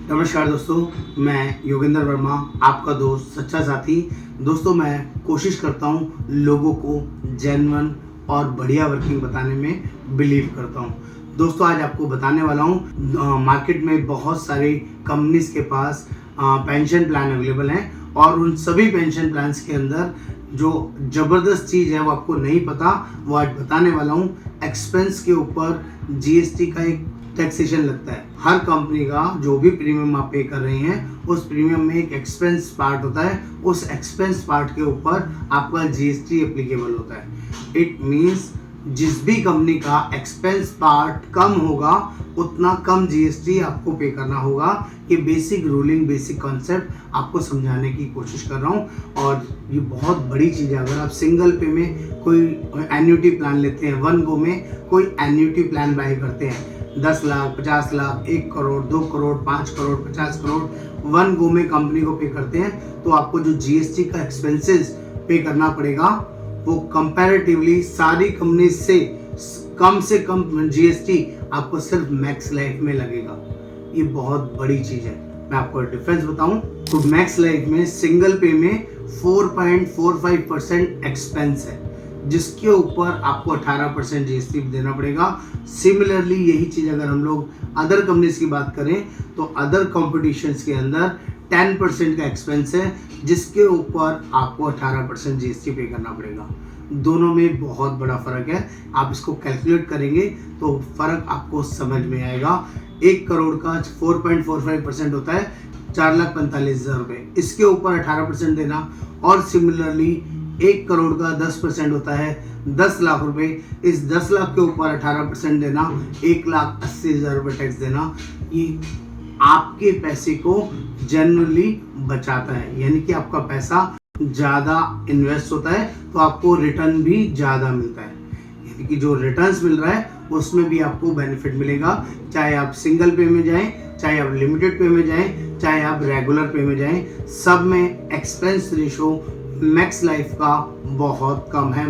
नमस्कार दोस्तों, मैं योगेंद्र वर्मा, आपका दोस्त सच्चा साथी। दोस्तों, मैं कोशिश करता हूँ लोगों को जेन्युइन और बढ़िया वर्किंग बताने में बिलीव करता हूँ। दोस्तों, आज आपको बताने वाला हूँ मार्केट में बहुत सारी कंपनीज के पास पेंशन प्लान अवेलेबल हैं और उन सभी पेंशन प्लान्स के अंदर जो ज़बरदस्त चीज़ है वो आपको नहीं पता, वो आज बताने वाला हूँ। एक्सपेंस के ऊपर जीएसटी का एक टैक्सेशन लगता है। हर कंपनी का जो भी प्रीमियम आप पे कर रहे हैं उस प्रीमियम में एक एक्सपेंस पार्ट होता है। उस एक्सपेंस पार्ट के ऊपर आपका जीएसटी एप्लीकेबल होता है। इट मीन्स जिस भी कंपनी का एक्सपेंस पार्ट कम होगा उतना कम जीएसटी आपको पे करना होगा। ये बेसिक रूलिंग, बेसिक कॉन्सेप्ट आपको समझाने की कोशिश कर रहा हूँ और ये बहुत बड़ी चीज़ है। अगर आप सिंगल पे में कोई एन्युटी प्लान लेते हैं, वन गो में कोई एन्युटी प्लान बाय करते हैं, 10 लाख, 50 लाख, 1 करोड़, 2 करोड़, 5 करोड़, 50 करोड़ वन गो में कंपनी को पे करते हैं, तो आपको जो जीएसटी का एक्सपेंसेस पे करना पड़ेगा वो कंपैरेटिवली सारी कंपनी से कम जीएसटी आपको सिर्फ मैक्स लाइफ में लगेगा। ये बहुत बड़ी चीज़ है। मैं आपको डिफरेंस बताऊं तो मैक्स लाइफ में सिंगल पे में 4.45% एक्सपेंस है, जिसके ऊपर आपको 18% जीएसटी देना पड़ेगा। सिमिलरली यही चीज़ अगर हम लोग अदर कंपनीज की बात करें तो अदर कॉम्पिटिशन्स के अंदर 10% का एक्सपेंस है, जिसके ऊपर आपको 18% जीएसटी पे करना पड़ेगा। दोनों में बहुत बड़ा फ़र्क है। आप इसको कैलकुलेट करेंगे तो फ़र्क आपको समझ में आएगा। 1 करोड़ का 4.45% होता है 4,45,000 रुपये, इसके ऊपर 18% देना। और सिमिलरली 1 करोड़ का 10% होता है 10 लाख रुपए, इस 10 लाख के ऊपर 18% देना, 1,80,000 रुपये टैक्स देना। ये आपके पैसे को जनरली बचाता है, यानी कि आपका पैसा ज़्यादा इन्वेस्ट होता है तो आपको रिटर्न भी ज़्यादा मिलता है। यानी कि जो रिटर्न्स मिल रहा है उसमें भी आपको बेनिफिट मिलेगा, चाहे आप सिंगल पे में जाएं, चाहे आप लिमिटेड पे में जाएं, चाहे आप रेगुलर पे में जाएं, सब में एक्सपेंस रेशो मैक्स लाइफ का बहुत कम है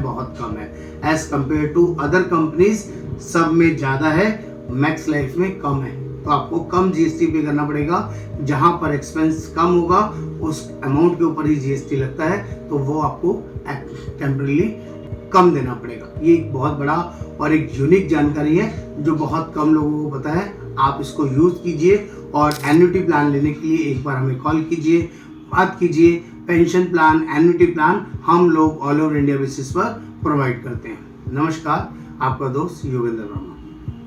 as compare to other companies. सब में ज़्यादा है, मैक्स लाइफ में कम है। तो आपको कम जीएसटी पे करना पड़ेगा। जहां पर एक्सपेंस कम होगा उस अमाउंट के ऊपर ही जीएसटी लगता है, तो वो आपको टेम्परली कम देना पड़ेगा। ये एक बहुत बड़ा और एक यूनिक जानकारी है जो बहुत कम लोगों को पता है। आप इसको यूज़ कीजिए और एन्युटी प्लान लेने के लिए एक बार हमें कॉल कीजिए, बात कीजिए। पेंशन प्लान, एन्युटी प्लान हम लोग ऑल ओवर इंडिया बेसिस पर प्रोवाइड करते हैं। नमस्कार, आपका दोस्त योगेंद्र वर्मा।